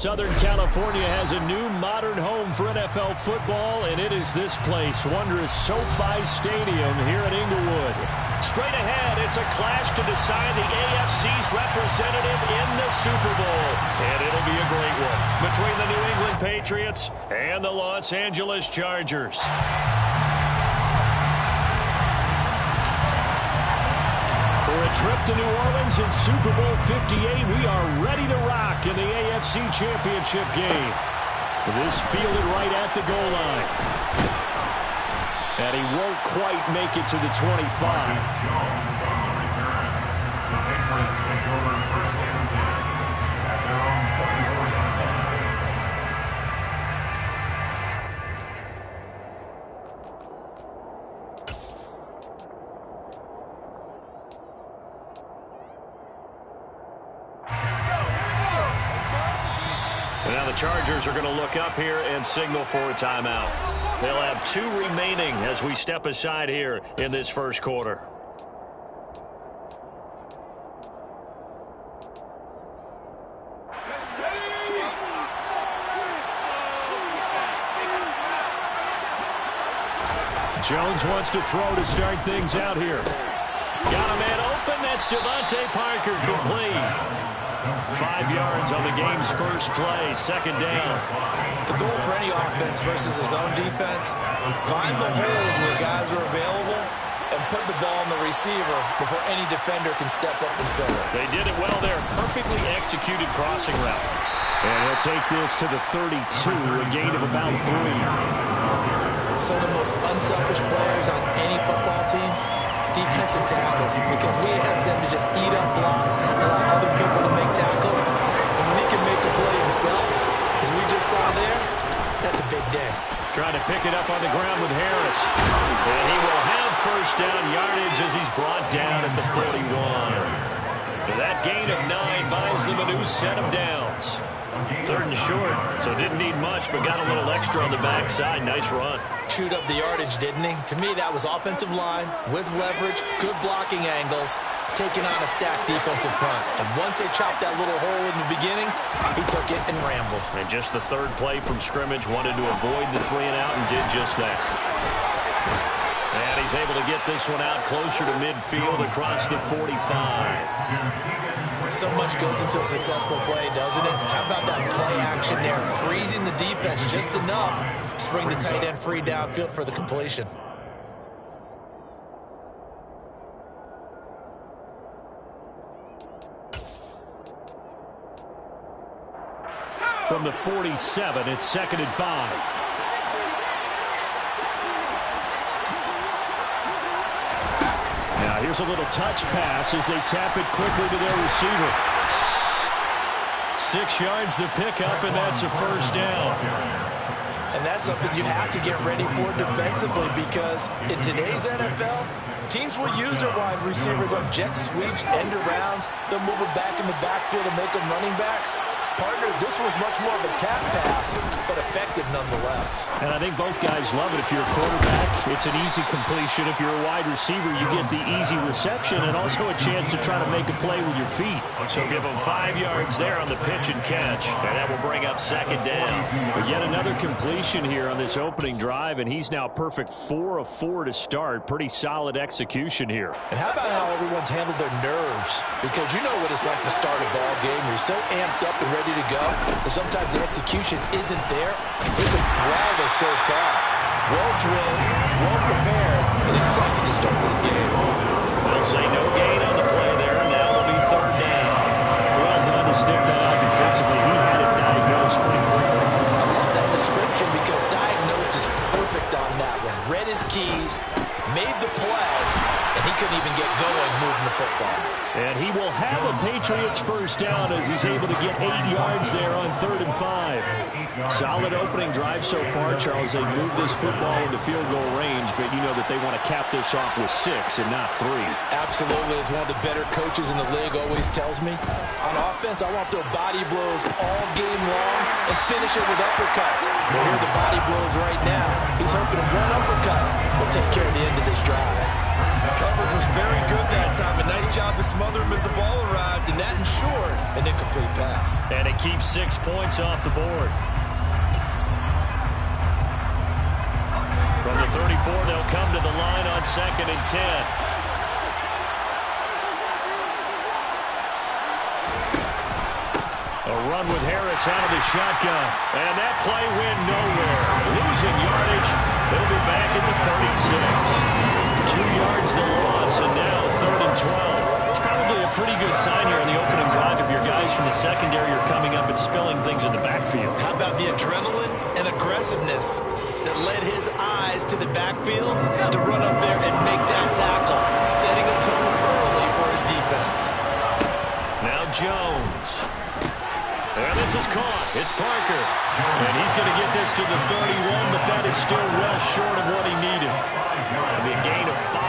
Southern California has a new modern home for NFL football, and it is this place, wondrous SoFi Stadium here in Inglewood. Straight ahead, it's a clash to decide the AFC's representative in the Super Bowl, and it'll be a great one between the New England Patriots and the Los Angeles Chargers. For a trip to New Orleans in Super Bowl 58, we are ready to rock in the AFC Championship game. This fielded right at the goal line. And he won't quite make it to the 25. Jones on the return. The Patriots take over first and 10 at their own 24-yard line. And now the Chargers are going to look up here and signal for a timeout. They'll have 2 remaining as we step aside here in this first quarter. Jones wants to throw to start things out here. Got a man open. That's Devontae Parker complete. 5 yards on the game's first play, second down. The goal for any offense versus his own defense, find the holes where guys are available and put the ball on the receiver before any defender can step up and fill it. They did it well there. Perfectly executed crossing route. And he'll take this to the 32, a gain of about 3. Some of the most unselfish players on any football team, defensive tackles, because we ask them to just eat up blocks and allow other people to make tackles. And when he can make a play himself, as we just saw there, that's a big day. Trying to pick it up on the ground with Harris. And he will have first down yardage as he's brought down at the 41. That gain of 9 buys them a new set of downs. 3rd and short, so didn't need much, but got a little extra on the backside. Nice run. Chewed up the yardage, didn't he? To me, that was offensive line with leverage, good blocking angles, taking on a stacked defensive front. And once they chopped that little hole in the beginning, he took it and rambled. And just the 3rd play from scrimmage, wanted to avoid the 3 and out and did just that. And he's able to get this one out closer to midfield across the 45. So much goes into a successful play, doesn't it? How about that play action there, freezing the defense just enough to bring the tight end free downfield for the completion. From the 47, it's 2nd and 5. Now here's a little touch pass as they tap it quickly to their receiver. 6 yards the pickup, and that's a first down. And that's something you have to get ready for defensively, because in today's NFL, teams will use their wide receivers on jet sweeps, end arounds. They'll move it back in the backfield and make them running backs. Partner, this was much more of a tap pass, but effective nonetheless. And I think both guys love it. If you're a quarterback, it's an easy completion. If you're a wide receiver, you get the easy reception and also a chance to try to make a play with your feet. So give them 5 yards there on the pitch and catch, and that will bring up second down. But yet another completion here on this opening drive, and he's now perfect 4 of 4 to start. Pretty solid execution here. And how about how everyone's handled their nerves? Because you know what it's like to start a ball game. You're so amped up and ready to go, but sometimes the execution isn't there. It can drag us so far. Well drilled, well prepared, and excited to start this game. They'll say no gain on the play there. Now it'll be 3rd down. Well done to sniff that out defensively. He had it diagnosed pretty quickly. I love that description because diagnosed is perfect on that one. Read his keys, made the play, and he couldn't even get going moving the football. And he will have a Patriots first down as he's able to get 8 yards there on 3rd and 5. Solid opening drive so far, Charles. They move this football into field goal range, but you know that they want to cap this off with 6 and not 3. Absolutely. As one of the better coaches in the league always tells me, on offense, I want their body blows all game long and finish it with uppercuts. Well, here are the body blows right now. He's hoping one uppercut will take care of the end of this drive. Coverage was very good that time. A nice job to smother him as the ball arrived, and that ensured an incomplete pass. And it keeps 6 points off the board. From the 34, they'll come to the line on 2nd and 10. A run with Harris out of the shotgun. And that play went nowhere. Losing yardage. They'll be back at the 36. 2 yards the loss, and now 3rd and 12. It's probably a pretty good sign here on the opening drive if your guys from the secondary are coming up and spilling things in the backfield. How about the adrenaline and aggressiveness that led his eyes to the backfield to run up there and make that tackle, setting a tone early for his defense. Now Jones. And this is caught. It's Parker. And he's going to get this to the 31, but that is still well short of what he needed. It'll be a gain of 5,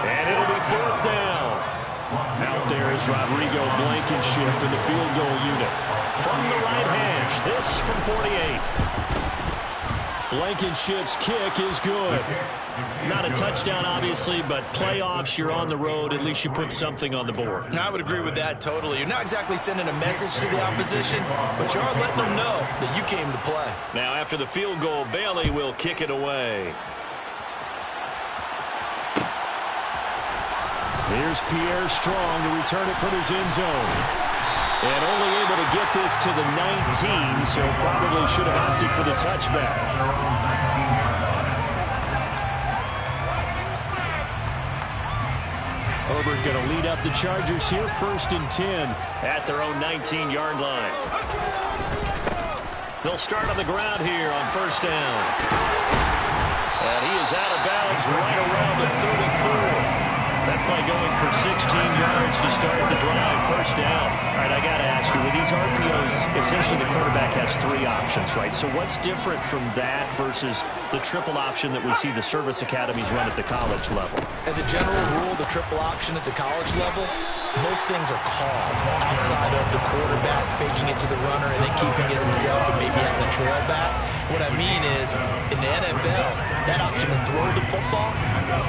and it'll be 4th down. Out there is Rodrigo Blankenship in the field goal unit. From the right hash, this from 48. Blankenship's kick is good. Not a touchdown, obviously, but playoffs, you're on the road. At least you put something on the board. I would agree with that totally. You're not exactly sending a message to the opposition, but you are letting them know that you came to play. Now, after the field goal, Bailey will kick it away. Here's Pierre Strong to return it from his end zone. And only able to get this to the 19, so probably should have opted for the touchback. Herbert going to lead up the Chargers here, 1st and 10 at their own 19-yard line. They'll start on the ground here on 1st down. And he is out of bounds right around the 34. That play going for 16 yards to start the drive. 1st down. All right, I got to ask you, with these RPOs, essentially the quarterback has 3 options, right? So what's different from that versus the triple option that we see the service academies run at the college level? As a general rule, the triple option at the college level, most things are called outside of the quarterback faking it to the runner and then keeping it himself and maybe having a trail back. What I mean is, in the NFL, that option to throw the football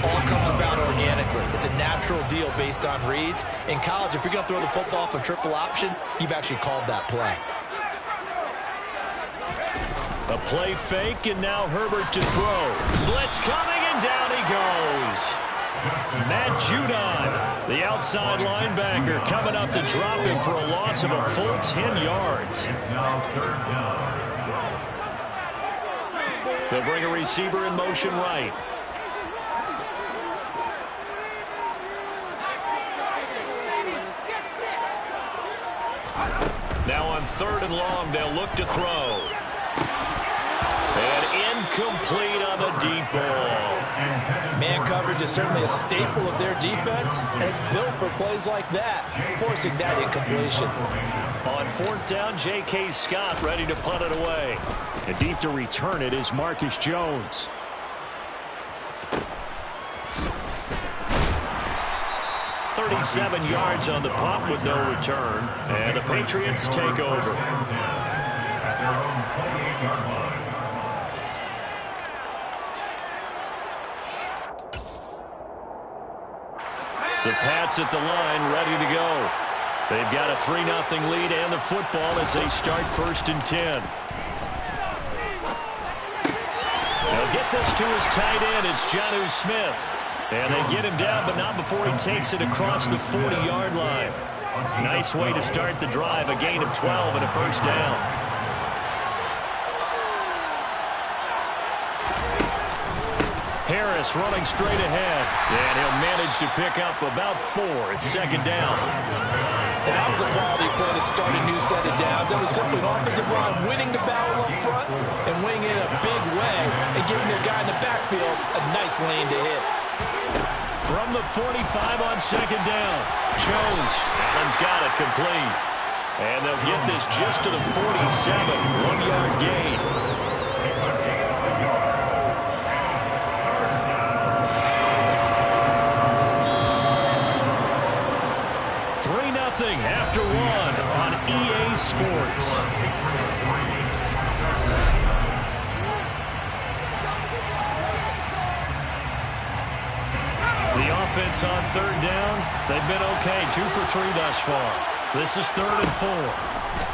all comes about organically. It's a natural deal based on reads. In college, if you're going to throw the football for triple option, you've actually called that play. A play fake, and now Herbert to throw. Blitz coming, and down he goes. Matt Judon, the outside linebacker, coming up to drop him for a loss of a full 10 yards. They'll bring a receiver in motion right. Now on 3rd and long, they'll look to throw. And incomplete on the deep ball. Man coverage is certainly a staple of their defense, and it's built for plays like that, forcing that incompletion. On 4th down, J.K. Scott ready to punt it away. And deep to return it is Marcus Jones. "37 yards on the punt with no return, and the Patriots take over. The Pats at the line, ready to go. They've got a 3-0 lead and the football as they start 1st and 10. They'll get this to his tight end. It's Jonnu Smith. And they get him down, but not before he takes it across the 40-yard line. Nice way to start the drive. A gain of 12 and a 1st down. Harris running straight ahead. And he'll manage to pick up about 4 at 2nd down. And that was a quality play to start a new set of downs. That was simply an offensive line winning the battle up front and winning it in a big way and giving their guy in the backfield a nice lane to hit. From the 45 on 2nd down. Jones. Allen's got it complete. And they'll get this just to the 47. 1-yard gain. After 1 on EA Sports. The offense on third down, they've been okay. 2 for 3 thus far. This is 3rd and 4.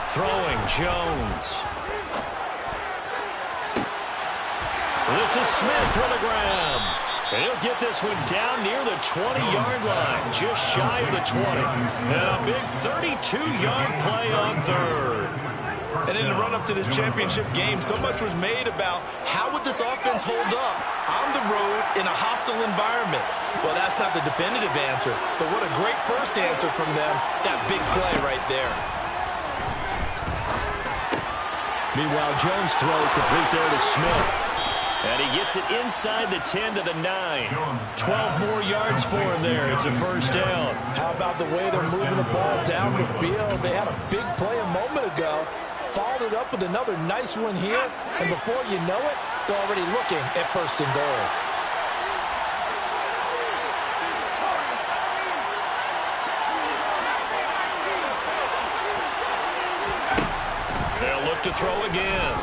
Throwing, Jones. This is Smith for the grab. And he'll get this one down near the 20-yard line, just shy of the 20. And a big 32-yard play on third. And in the run-up to this championship game, so much was made about how would this offense hold up on the road in a hostile environment. Well, that's not the definitive answer, but what a great first answer from them, that big play right there. Meanwhile, Jones' throw complete there to Smith. And he gets it inside the 10 to the 9. 12 more yards for him there. It's a first down. How about the way they're moving the ball down the field? They had a big play a moment ago. Followed it up with another nice one here. And before you know it, they're already looking at 1st and goal. They'll look to throw again.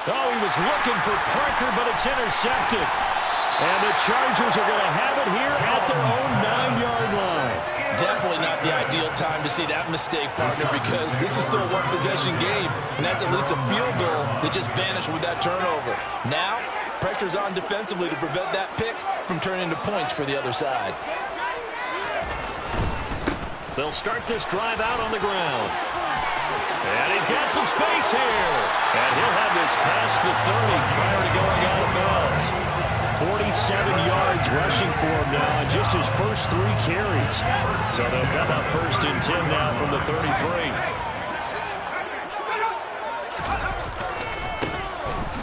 Oh, he was looking for Parker, but it's intercepted. And the Chargers are going to have it here at their own 9-yard line. Definitely not the ideal time to see that mistake, partner, because this is still a one-possession game, and that's at least a field goal that just vanished with that turnover. Now, pressure's on defensively to prevent that pick from turning into points for the other side. They'll start this drive out on the ground. And he's got some space here. And he'll have this past the 30 prior to going out of bounds. 47 yards rushing for him now in just his first 3 carries. So they'll come up 1st and 10 now from the 33.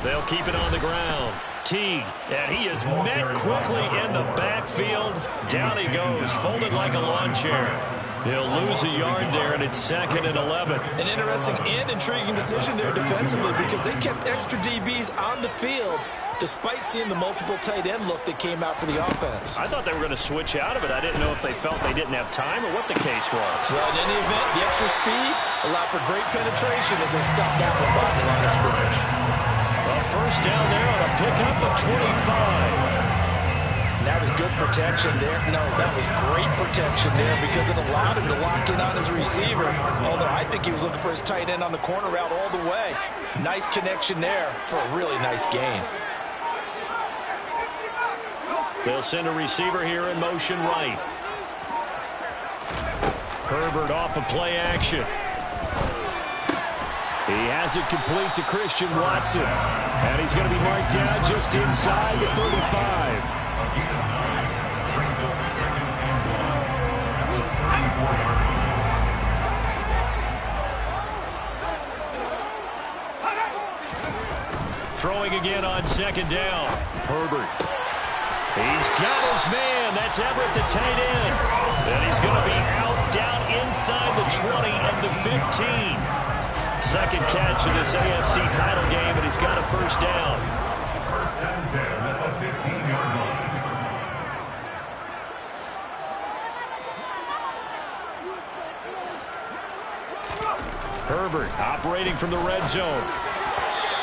They'll keep it on the ground. Teague, and he is met quickly in the backfield. Down he goes, folded like a lawn chair. He'll lose a yard there, and it's 2nd and 11. An interesting and intriguing decision there defensively because they kept extra DBs on the field despite seeing the multiple tight end look that came out for the offense. I thought they were going to switch out of it. I didn't know if they felt they didn't have time or what the case was. Well, in any event, the extra speed allowed for great penetration as they stopped that one by the line of scrimmage. Well, first down there on a pickup of 25. That was good protection there. No, that was great protection there because it allowed him to lock in on his receiver. Although I think he was looking for his tight end on the corner route all the way. Nice connection there for a really nice gain. They'll send a receiver here in motion right. Herbert off of play action. He has it complete to Christian Watson. And he's going to be marked down just inside the 35. Throwing again on 2nd down. Herbert. He's got his man. That's Everett, the tight end. And he's going to be out down inside the 20 of the 15. 2nd catch of this AFC title game, and he's got a first down. 1st and 10 at the 15-yard line. Herbert operating from the red zone.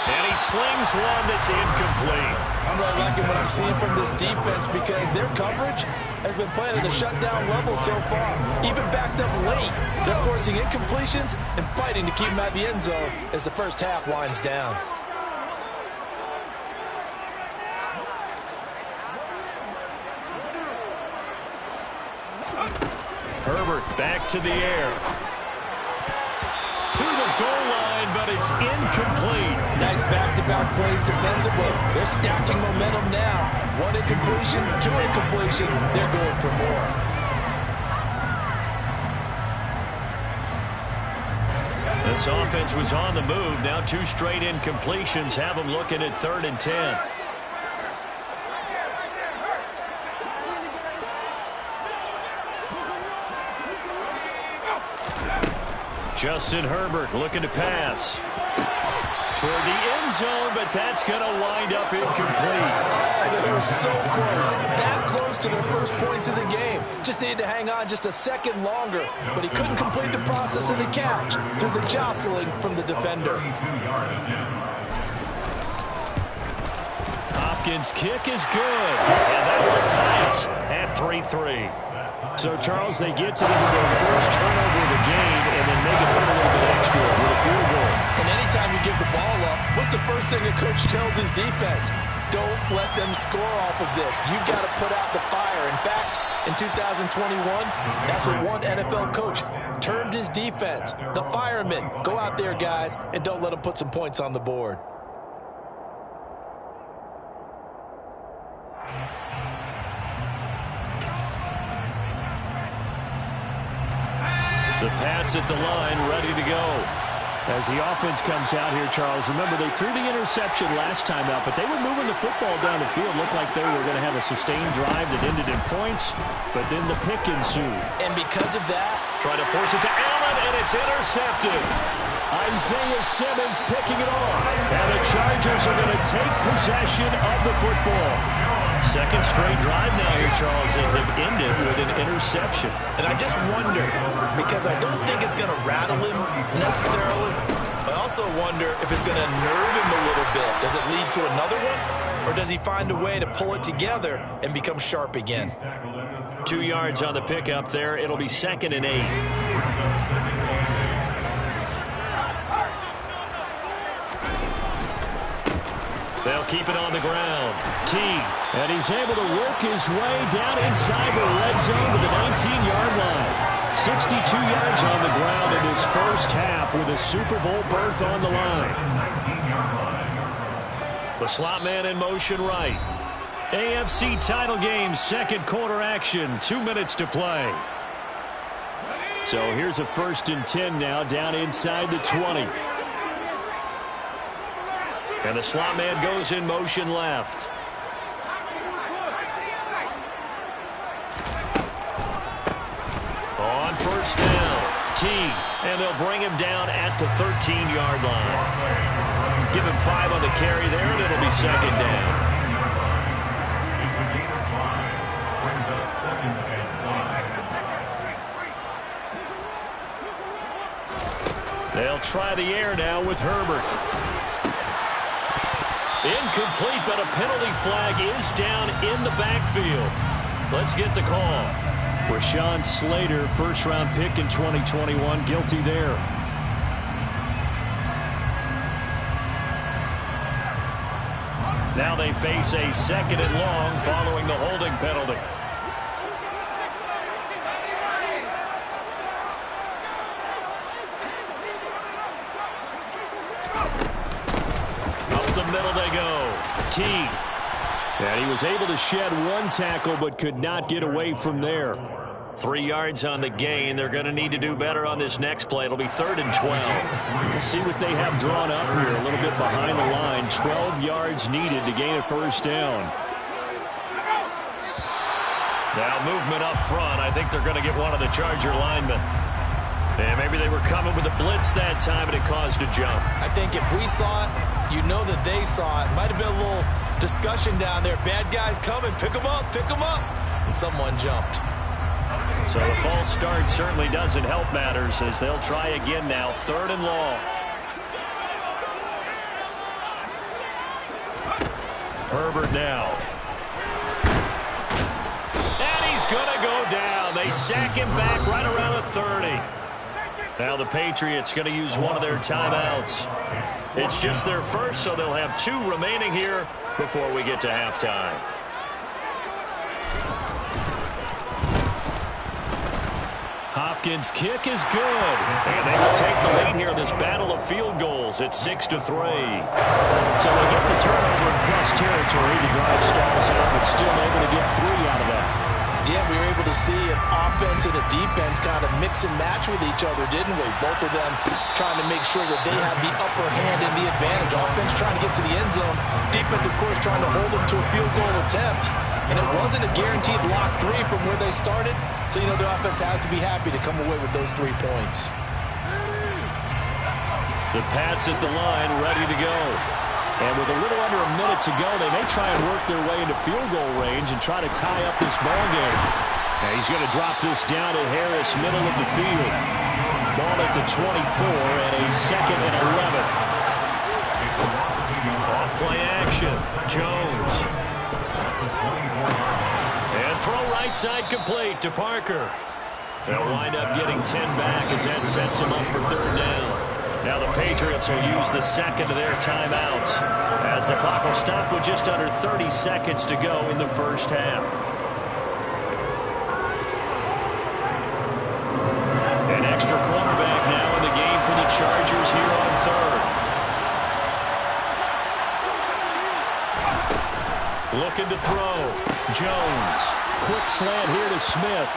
And he slings one that's incomplete. I'm really liking what I'm seeing from this defense because their coverage has been playing at a shutdown level so far. Even backed up late, they're forcing incompletions and fighting to keep them out of the end zone as the first half winds down. Herbert back to the air. To the goal line, but it's incomplete. Nice back-to-back plays defensively. They're stacking momentum now. 1 incompletion, 2 incompletion. They're going for more. This offense was on the move. Now 2 straight incompletions have them looking at 3rd and 10. Justin Herbert looking to pass. Toward the end zone, but that's going to wind up incomplete. They were so close, that close to their first points of the game. Just needed to hang on just a second longer, but he couldn't complete the process of the catch through the jostling from the defender. Hopkins' kick is good. And that will tie us at 3-3. So, Charles, they get to their first turnover of the game and then make it hurt a little bit extra with a field goal. And anytime you give the ball up, what's the first thing a coach tells his defense? Don't let them score off of this. You've got to put out the fire. In fact, in 2021, that's what one NFL coach termed his defense. The firemen. Go out there, guys, and don't let them put some points on the board. The Pats at the line, ready to go. As the offense comes out here, Charles, remember they threw the interception last time out, but they were moving the football down the field. Looked like they were going to have a sustained drive that ended in points, but then the pick ensued. And because of that, trying to force it to Allen, and it's intercepted. Isaiah Simmons picking it off. And the Chargers are going to take possession of the football. Second straight drive now here, Charles, that have ended with an interception. And I just wonder, because I don't think it's going to rattle him necessarily, I also wonder if it's going to nerve him a little bit. Does it lead to another one? Or does he find a way to pull it together and become sharp again? 2 yards on the pickup there. It'll be 2nd and 8. They'll keep it on the ground. Teague, and he's able to work his way down inside the red zone to the 19-yard line. 62 yards on the ground in his first half with a Super Bowl berth on the line. The slot man in motion right. AFC title game, second quarter action, 2 minutes to play. So here's a 1st and 10 now, down inside the 20. And the slot man goes in motion left. On first down, Teague, and they'll bring him down at the 13-yard line. Give him 5 on the carry there, and it'll be 2nd down. They'll try the air now with Herbert. Incomplete, but a penalty flag is down in the backfield. Let's get the call. Rashawn Slater, first-round pick in 2021, guilty there. Now they face a 2nd and long following the holding penalty. Middle they go. Teague. And he was able to shed 1 tackle but could not get away from there. 3 yards on the gain. They're going to need to do better on this next play. It'll be 3rd and 12. We'll see what they have drawn up here. A little bit behind the line. 12 yards needed to gain a first down. Now movement up front. I think they're going to get one of the Charger linemen. And maybe they were coming with a blitz that time and it caused a jump. I think if we saw it, you know that they saw it. Might have been a little discussion down there. Bad guys coming. Pick them up. Pick them up. And someone jumped. So the false start certainly doesn't help matters as they'll try again now. 3rd and long. Herbert now. And he's going to go down. They sack him back right around the 30. Now the Patriots going to use one of their timeouts. It's just their first, so they'll have 2 remaining here before we get to halftime. Hopkins' kick is good. And they will take the lead here in this battle of field goals at 6-3. So they get the turnover in plus territory. The drive stalls out, but still able to get 3 out of that. Yeah, we were able to see an offense and a defense kind of mix and match with each other, didn't we? Both of them trying to make sure that they have the upper hand and the advantage. Offense trying to get to the end zone. Defense, of course, trying to hold them to a field goal attempt. And it wasn't a guaranteed lock 3 from where they started. So, you know, the offense has to be happy to come away with those 3 points. The Pats at the line, ready to go. And with a little under a minute to go, they may try and work their way into field goal range and try to tie up this ball game. And he's going to drop this down to Harris, middle of the field. Ball at the 24 and a 2nd and 11. Play action. Jones. And throw right side complete to Parker. They'll wind up getting 10 back as that sets him up for third down. Now the Patriots will use the second of their timeouts as the clock will stop with just under 30 seconds to go in the first half. An extra cornerback now in the game for the Chargers here on third. Looking to throw. Jones. Quick slant here to Smith.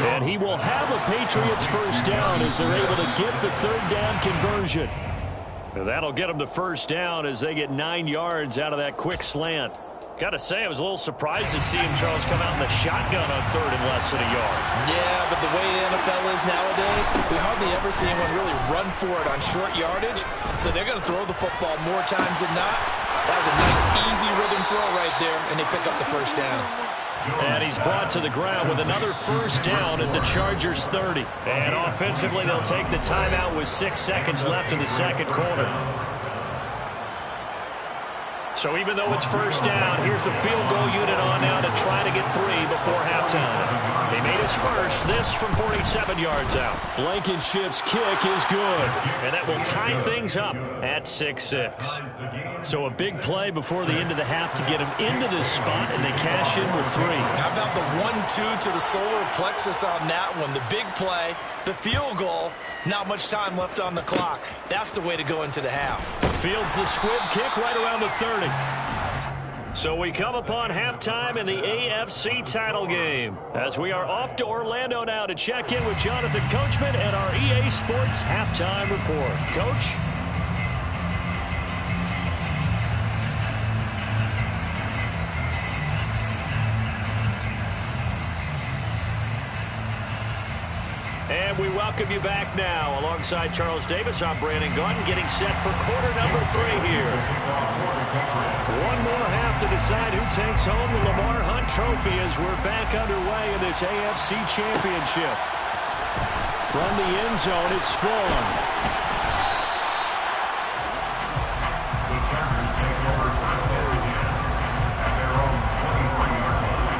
And he will have a Patriots first down as they're able to get the third down conversion. That'll get them the first down as they get 9 yards out of that quick slant. Got to say, I was a little surprised to see him, Charles, come out in the shotgun on third and less than a yard. Yeah, but the way the NFL is nowadays, we hardly ever see anyone really run for it on short yardage. So they're going to throw the football more times than not. That was a nice, easy rhythm throw right there, and they pick up the first down. And he's brought to the ground with another first down at the Chargers 30. And offensively, they'll take the timeout with 6 seconds left in the second quarter. So even though it's first down, here's the field goal unit on now to try to get 3 before halftime. He made his first, this from 47 yards out. Blankenship's kick is good, and that will tie things up at 6-6. So a big play before the end of the half to get him into this spot, and they cash in with 3. How about the 1-2 to the solar plexus on that one? The big play, the field goal, not much time left on the clock. That's the way to go into the half. Fields the squib kick right around the 30. So we come upon halftime in the AFC title game as we are off to Orlando now to check in with Jonathan Coachman and our EA Sports halftime report. Coach? And we welcome you back now. Alongside Charles Davis, I'm Brandon Gaunt, getting set for quarter number 3 here. One more half to decide who takes home the Lamar Hunt Trophy as we're back underway in this AFC Championship. From the end zone, it's Strong. The Chargers take over first and 10 at their own 23-yard line.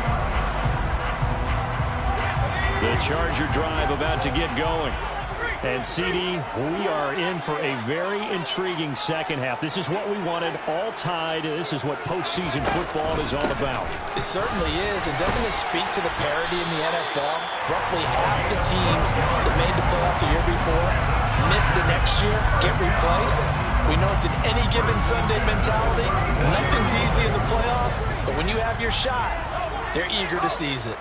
The Charger drive about to get going. And, CD, we are in for a very intriguing second half. This is what we wanted, all tied. This is what postseason football is all about. It certainly is. And doesn't it speak to the parity in the NFL? Roughly half the teams that made the playoffs a year before miss the next year, get replaced. We know it's an any given Sunday mentality. Nothing's easy in the playoffs, but when you have your shot, they're eager to seize it.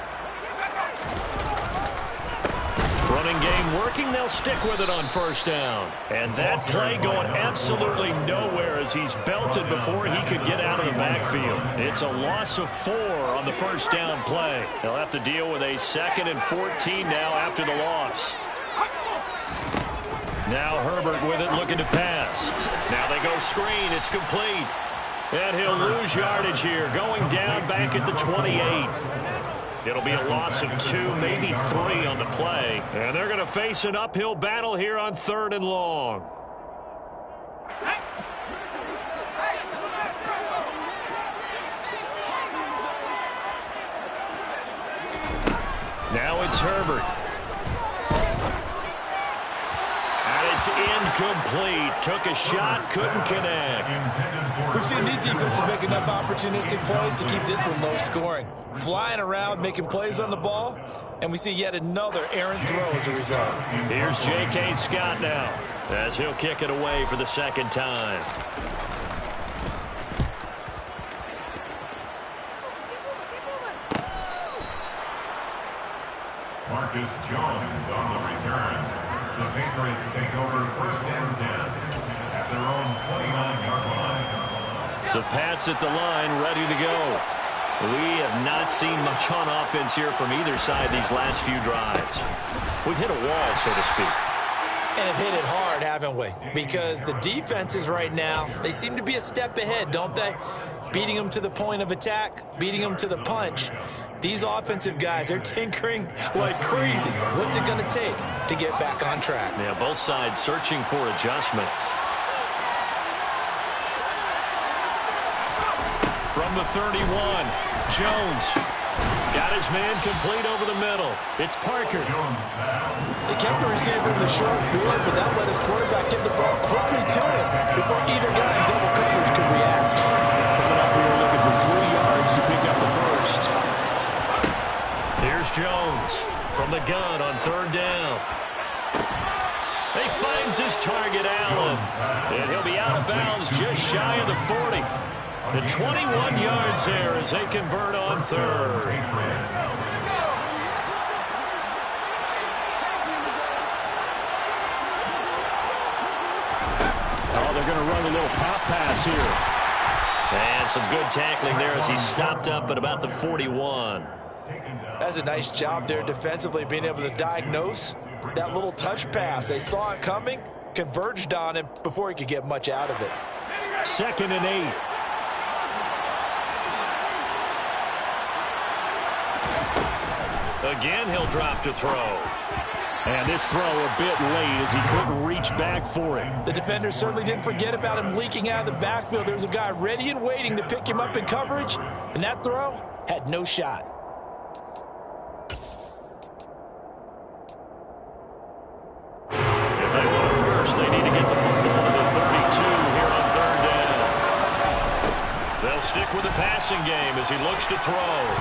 Running game working, they'll stick with it on first down. And that play going absolutely nowhere as he's belted before he could get out of the backfield. It's a loss of 4 on the first down play. They'll have to deal with a 2nd and 14 now after the loss. Now Herbert with it, looking to pass. Now they go screen, it's complete. And he'll lose yardage here, going down back at the 28. It'll be a loss of 2, maybe 3 on the play. And they're going to face an uphill battle here on 3rd and long. Now it's Herbert. And it's incomplete. Took a shot, couldn't connect. We've seen these defenses make enough opportunistic plays to keep this one low scoring. Flying around, making plays on the ball, and we see yet another errant throw as a result. Here's J.K. Scott now as he'll kick it away for the second time. Marcus Jones on the return. The Patriots take over first and 10 at their own 29-yard line. The Pats at the line, ready to go. We have not seen much on offense here from either side these last few drives. We've hit a wall, so to speak. And have hit it hard, haven't we? Because the defenses right now, they seem to be a step ahead, don't they? Beating them to the point of attack, beating them to the punch. These offensive guys, they're tinkering like crazy. What's it going to take to get back on track? Yeah, both sides searching for adjustments. from the 31. Jones got his man complete over the middle. It's Parker. They kept the receiver in the short field, but that let his quarterback get the ball quickly to him before either guy in double coverage could react. Coming up here looking for 3 yards to pick up the first. Here's Jones from the gun on 3rd down. He finds his target, Allen. And he'll be out of bounds just shy of the 40. The 21 yards there as they convert on 3rd. Oh, they're going to run a little pop pass here. And some good tackling there as he stopped up at about the 41. That's a nice job there defensively, being able to diagnose that little touch pass. They saw it coming, converged on him before he could get much out of it. 2nd and 8. Again, he'll drop to throw. And this throw a bit late as he couldn't reach back for it. The defender certainly didn't forget about him leaking out of the backfield. There was a guy ready and waiting to pick him up in coverage, and that throw had no shot. If they want it first, they need to get the football to the 32 here on 3rd down. They'll stick with the passing game as he looks to throw.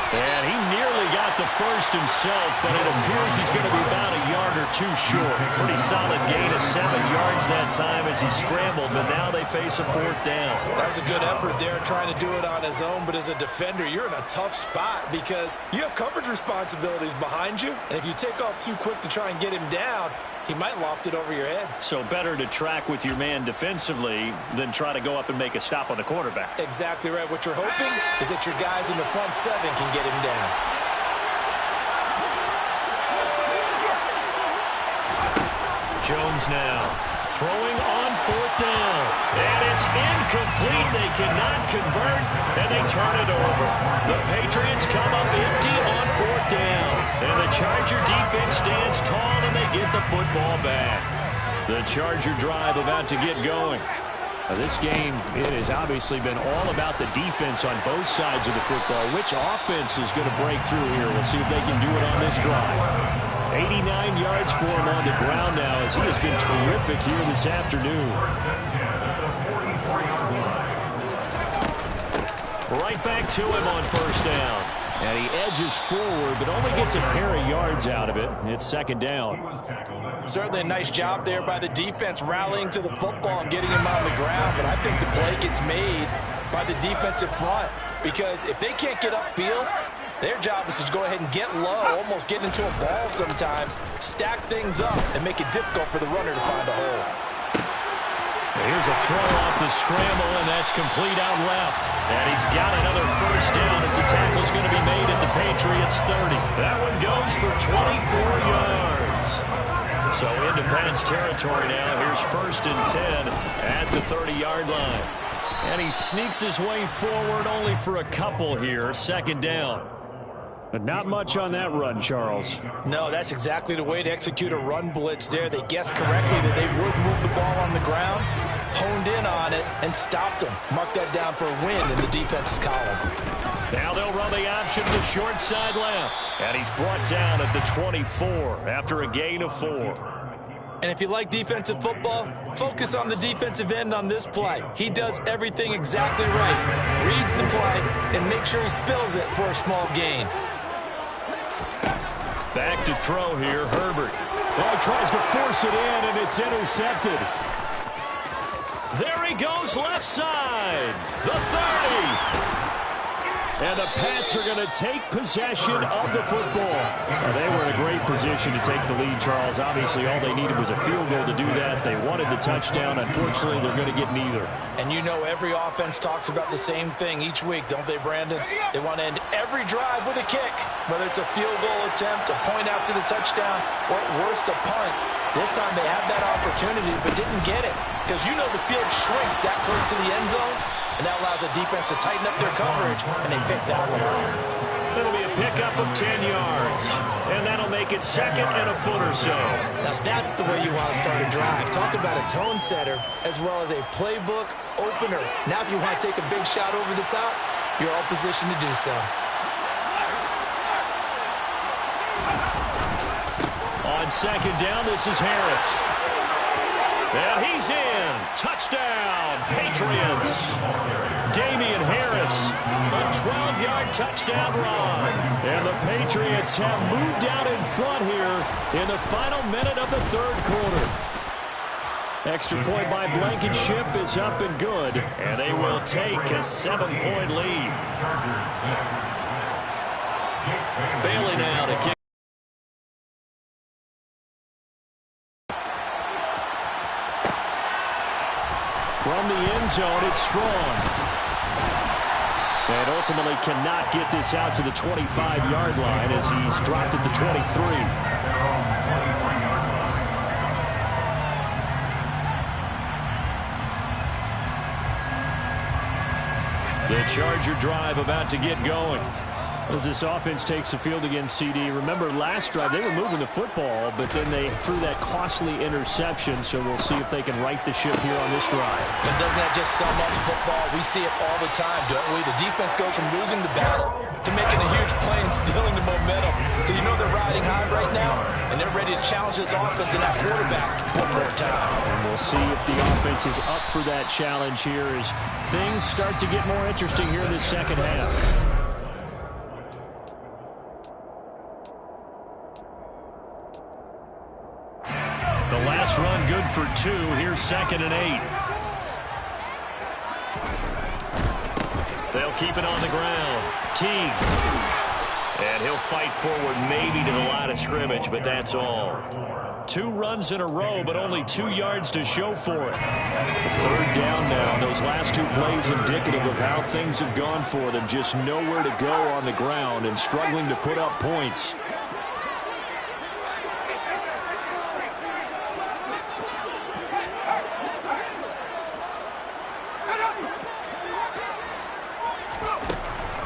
And he nearly got the first himself, but it appears he's going to be about a yard or 2 short. Pretty solid gain of 7 yards that time as he scrambled, but now they face a 4th down. That was a good effort there trying to do it on his own, but as a defender, you're in a tough spot because you have coverage responsibilities behind you, and if you take off too quick to try and get him down, he might loft it over your head. So better to track with your man defensively than try to go up and make a stop on the quarterback. Exactly right. What you're hoping is that your guys in the front 7 can get him down. Jones now throwing on 4th down. And it's incomplete. They cannot convert, and they turn it over. The Patriots come up empty on 4th down. And the Charger defense stands tall, and they get the football back. The Charger drive about to get going. This game, it has obviously been all about the defense on both sides of the football. Which offense is going to break through here? We'll see if they can do it on this drive. 89 yards for him on the ground now as he has been terrific here this afternoon. Right back to him on 1st down. And he edges forward, but only gets a pair of yards out of it. It's 2nd down. Certainly a nice job there by the defense rallying to the football and getting him on the ground, but I think the play gets made by the defensive front because if they can't get upfield, their job is to go ahead and get low, almost get into a ball sometimes, stack things up, and make it difficult for the runner to find a hole. Here's a throw off the scramble, and that's complete out left. And he's got another 1st down as the tackle's going to be made at the Patriots 30. That one goes for 24 yards. So into Pats territory now. Here's 1st and 10 at the 30-yard line. And he sneaks his way forward only for a couple here. 2nd down. But not much on that run, Charles. No, that's exactly the way to execute a run blitz there. They guessed correctly that they would move the ball on the ground, honed in on it, and stopped them. Mark that down for a win in the defense's column. Now they'll run the option to the short side left. And he's brought down at the 24 after a gain of 4. And if you like defensive football, focus on the defensive end on this play. He does everything exactly right. Reads the play and makes sure he spills it for a small gain. Back to throw here, Herbert. Well, he tries to force it in, and it's intercepted. There he goes, left side. The 30. And the Pats are going to take possession of the football. They were in a great position to take the lead, Charles. Obviously, all they needed was a field goal to do that. They wanted the touchdown. Unfortunately, they're going to get neither. And you know every offense talks about the same thing each week, don't they, Brandon? They want to end every drive with a kick, whether it's a field goal attempt, a point after the touchdown, or at worst, a punt. This time they had that opportunity but didn't get it because you know the field shrinks that close to the end zone, and that allows the defense to tighten up their coverage, and they picked that one off. It'll be a pickup of 10 yards. And that'll make it second and a foot or so. Now that's the way you want to start a drive. Talk about a tone setter as well as a playbook opener. Now if you want to take a big shot over the top, you're all positioned to do so. On second down, this is Harris. And he's in. Touchdown, Patriots. Damian Harris, a 12-yard touchdown run. And the Patriots have moved out in front here in the final minute of the third quarter. Extra point by Blankenship is up and good. And they will take a 7-point lead. Bailey now to kick. From the end zone, it's Strong. And ultimately cannot get this out to the 25-yard line as he's dropped at the 23. The Charger drive about to get going. As this offense takes the field against CD. Remember, last drive, they were moving the football, but then they threw that costly interception, so we'll see if they can right the ship here on this drive. And doesn't that just sum up football? We see it all the time, don't we? The defense goes from losing the battle to making a huge play and stealing the momentum. So you know they're riding high right now, and they're ready to challenge this offense and that quarterback one more time. And we'll see if the offense is up for that challenge here as things start to get more interesting here in the second half. The last run good for 2. Here's 2nd and 8. They'll keep it on the ground. Teague. And he'll fight forward maybe to the line of scrimmage, but that's all. 2 runs in a row, but only 2 yards to show for it. Third down now. Those last 2 plays indicative of how things have gone for them. Just nowhere to go on the ground and struggling to put up points.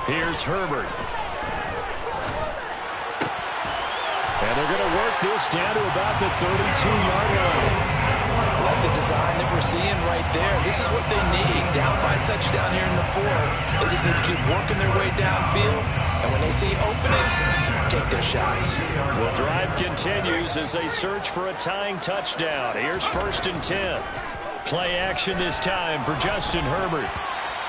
Here's Herbert. And they're going to work this down to about the 32-yard line. I like the design that we're seeing right there. This is what they need. Down by a touchdown here in the 4th. They just need to keep working their way downfield. And when they see openings, take their shots. The drive continues as they search for a tying touchdown. Here's 1st and 10. Play action this time for Justin Herbert.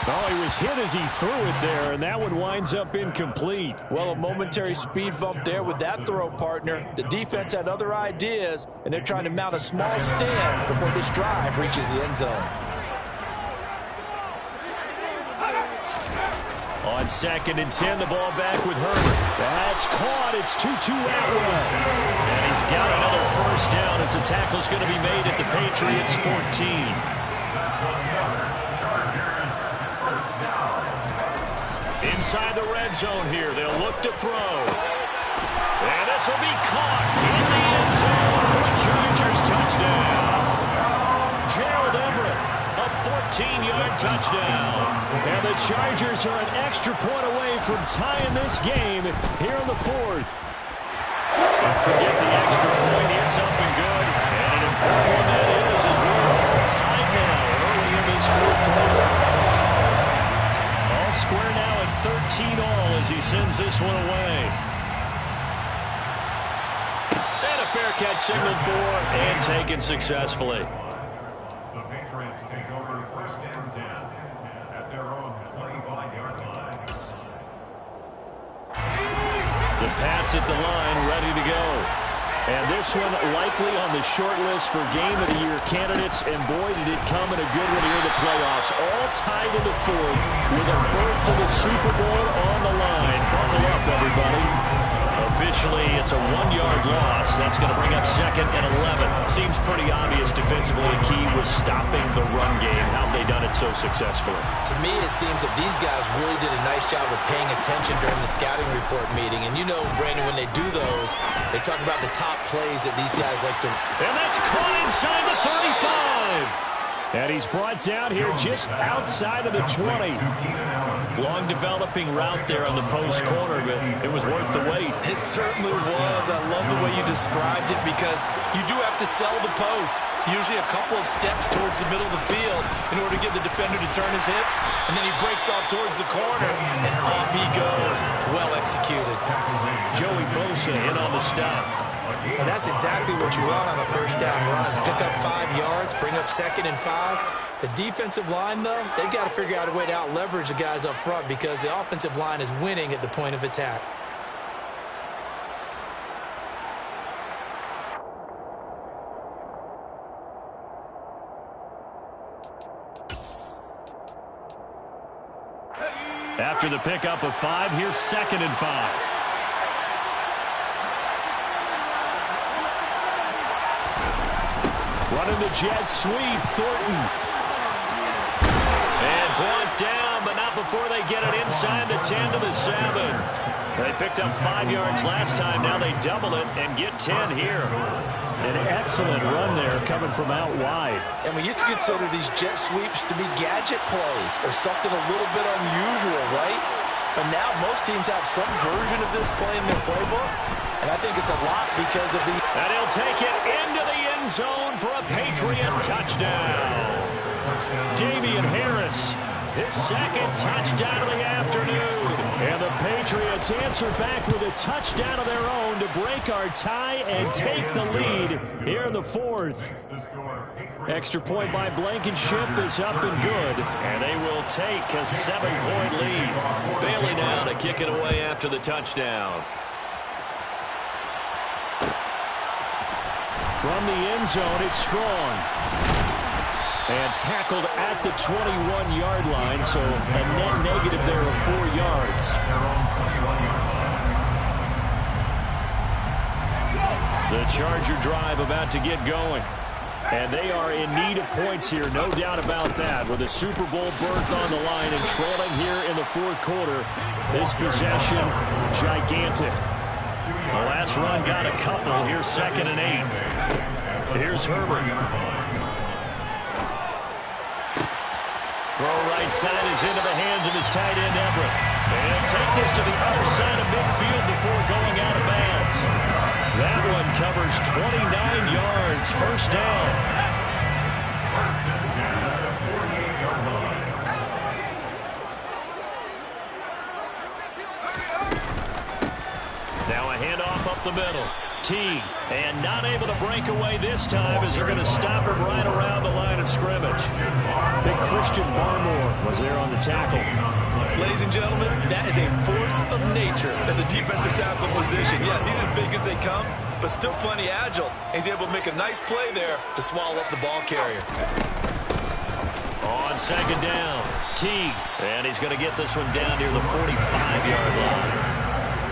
Oh, he was hit as he threw it there, and that one winds up incomplete. Well, a momentary speed bump there with that throw, partner. The defense had other ideas, and they're trying to mount a small stand before this drive reaches the end zone. On 2nd and 10, the ball back with Herbert. That's caught. It's Tutu Atwell. And he's got another first down as the tackle's going to be made at the Patriots 14. Inside the red zone here, they'll look to throw. And this will be caught in the end zone for a Chargers touchdown. Gerald Everett, a 14-yard touchdown. And the Chargers are an extra point away from tying this game here in the 4th. And forget the extra point, it's up and good. And an important one that is as we're all tied now early in this 4th quarter. All square now at 13 all as he sends this one away. And a fair catch signaled for and taken successfully. The Patriots take over 1st and 10 at their own 25-yard line. The Pats at the line, ready to go. And this one likely on the short list for Game of the Year candidates. And boy, did it come in a good one here in the playoffs. All tied in the 4th with a berth to the Super Bowl on the line. Buckle up, everybody. Officially, it's a 1-yard loss. That's going to bring up 2nd and 11. Seems pretty obvious defensively. Key was stopping the run game. How have they done it so successfully? To me, it seems that these guys really did a nice job of paying attention during the scouting report meeting. And you know, Brandon, when they do those, they talk about the top plays that these guys like to. And that's caught inside the 35. And he's brought down here just outside of the 20. Long developing route there on the post corner, but it was worth the wait. It certainly was. I love the way you described it because you do have to sell the post. Usually a couple of steps towards the middle of the field in order to get the defender to turn his hips, and then he breaks off towards the corner, and off he goes. Well executed. Joey Bosa in on the stop. And that's exactly what you want on a first down run. Pick up 5 yards, bring up 2nd and 5. The defensive line, though, they've got to figure out a way to out-leverage the guys up front because the offensive line is winning at the point of attack. After the pickup of 5, here's 2nd and 5. Running the jet sweep, Thornton. And brought down, but not before they get it inside the 10 to the 7. They picked up 5 yards last time. Now they double it and get 10 here. An excellent run there coming from out wide. And we used to consider these jet sweeps to be gadget plays or something a little bit unusual, right? But now most teams have some version of this play in their playbook. And I think it's a lot because of the... And he'll take it into the end zone for a Patriot touchdown. Damian Harris, his 2nd touchdown of the afternoon. And the Patriots answer back with a touchdown of their own to break our tie and take the lead here in the 4th. Extra point by Blankenship is up and good. And they will take a 7-point lead. Bailey now to kick it away after the touchdown. From the end zone, it's Strong. And tackled at the 21-yard line, so a net negative there of 4 yards. The Charger drive about to get going. And they are in need of points here, no doubt about that. With a Super Bowl berth on the line and trailing here in the 4th quarter, this possession, gigantic. The last run got a couple. Here's 2nd and 8. Here's Herbert. Throw right side is into the hands of his tight end, Everett. And take this to the other side of midfield before going out of bounds. That one covers 29 yards. First down. Now a handoff up the middle. Teague, and not able to break away this time as they're going to stop him right around the line of scrimmage. Big Christian Barmore was there on the tackle. Ladies and gentlemen, that is a force of nature at the defensive tackle position. Yes, he's as big as they come, but still plenty agile. He's able to make a nice play there to swallow up the ball carrier. On 2nd down, Teague, and he's going to get this one down near the 45-yard line.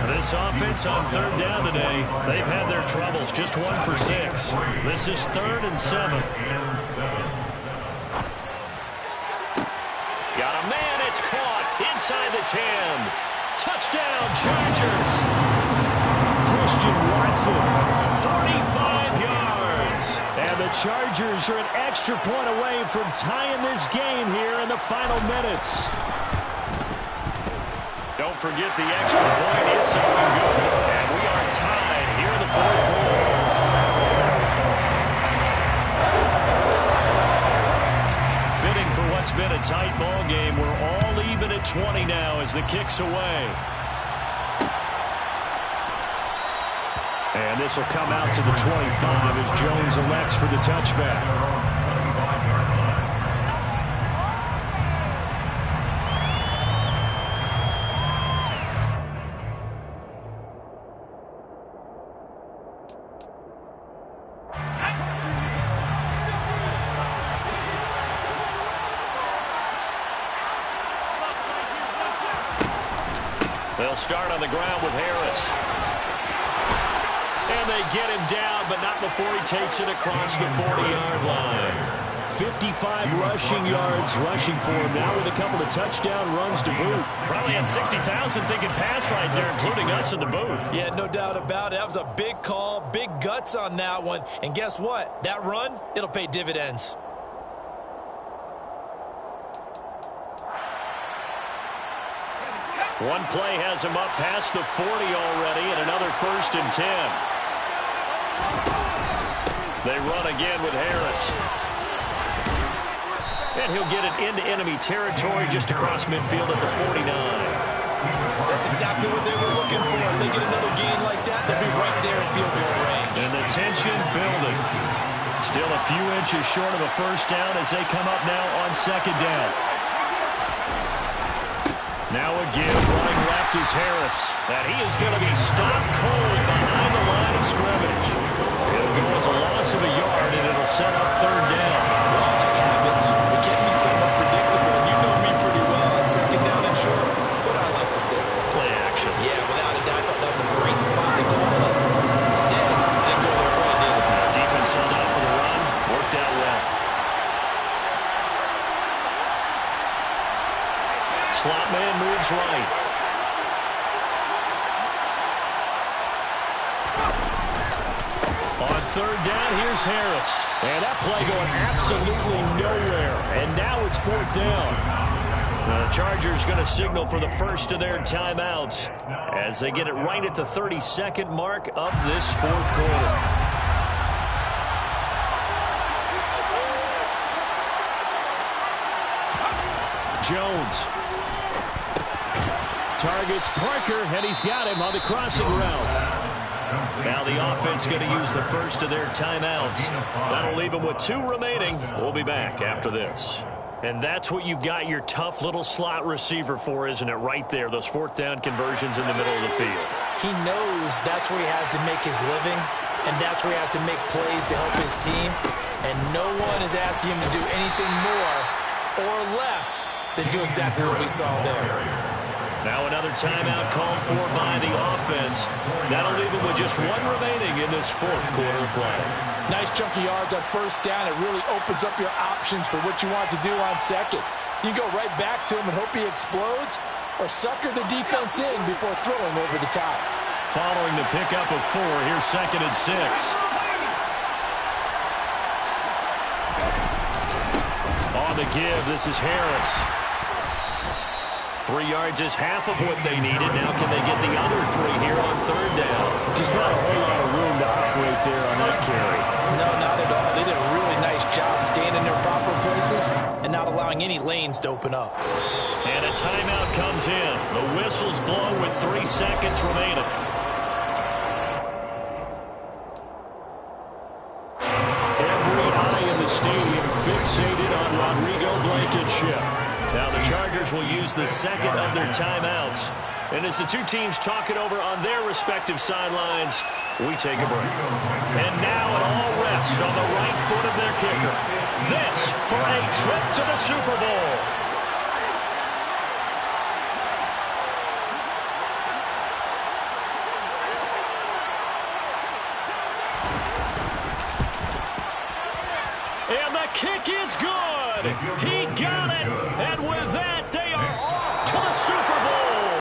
This offense on 3rd down today, they've had their troubles. Just 1 for 6. This is 3rd and 7. Got a man. It's caught inside the 10. Touchdown, Chargers. Christian Watson, 45 yards. And the Chargers are an extra point away from tying this game here in the final minutes. Don't forget the extra point. It's up and good. And we are tied here in the 4th quarter. Fitting for what's been a tight ball game. We're all even at 20 now as the kick's away. And this will come out to the 25 as Jones elects for the touchback. They'll start on the ground with Harris. And they get him down, but not before he takes it across the 40-yard line. 55 rushing yards rushing for him now with a couple of touchdown runs to boot. Probably had 60,000 thinking pass right there, including us in the booth. Yeah, no doubt about it. That was a big call, big guts on that one. And guess what? That run, it'll pay dividends. One play has him up past the 40 already, and another 1st and 10. They run again with Harris. And he'll get it into enemy territory just across midfield at the 49. That's exactly what they were looking for. If they get another gain like that, they'll be right there in field goal range. And the tension building. Still a few inches short of a 1st down as they come up now on 2nd down. Now a give, running left is Harris. And he is going to be stopped cold behind the line of scrimmage. It'll go as a loss of a yard, and it'll set up 3rd down. Well, like habits, it can be somewhat predictable. And you know me pretty well on 2nd down and short. What I like to say? Play action. Yeah, without a doubt, I thought that was a great spot to call it. Instead, didn't go their way, did it? Defense held out for the run. Worked out well. Slot man moves right. On 3rd down, here's Harris. And that play going absolutely nowhere. And now it's 4th down. The Chargers going to signal for the 1st of their timeouts as they get it right at the 32nd mark of this 4th quarter. Jones targets Parker, and he's got him on the crossing route. Now the offense going to use the 1st of their timeouts. That'll leave them with 2 remaining. We'll be back after this. And that's what you've got your tough little slot receiver for, isn't it? Right there, those 4th down conversions in the middle of the field. He knows that's where he has to make his living, and that's where he has to make plays to help his team. And no one is asking him to do anything more or less than do exactly what we saw there. Now another timeout called for by the offense. That'll leave him with just 1 remaining in this 4th quarter of play. Nice chunky yards on 1st down. It really opens up your options for what you want to do on 2nd. You go right back to him and hope he explodes, or sucker the defense in before throwing over the top. Following the pickup of 4, here's 2nd and 6. On the give, this is Harris. 3 yards is half of what they needed. Now can they get the other 3 here on 3rd down? Just not a whole lot of room to operate there on that carry. No, not at all. They did a really nice job staying in their proper places and not allowing any lanes to open up. And a timeout comes in. The whistles blow with 3 seconds remaining. Every eye in the stadium fixated on Rodrigo Blankenship. Now the Chargers will use the 2nd of their timeouts. And as the 2 teams talk it over on their respective sidelines, we take a break. And now it all rests on the right foot of their kicker. This for a trip to the Super Bowl. And the kick is good. He got it. And with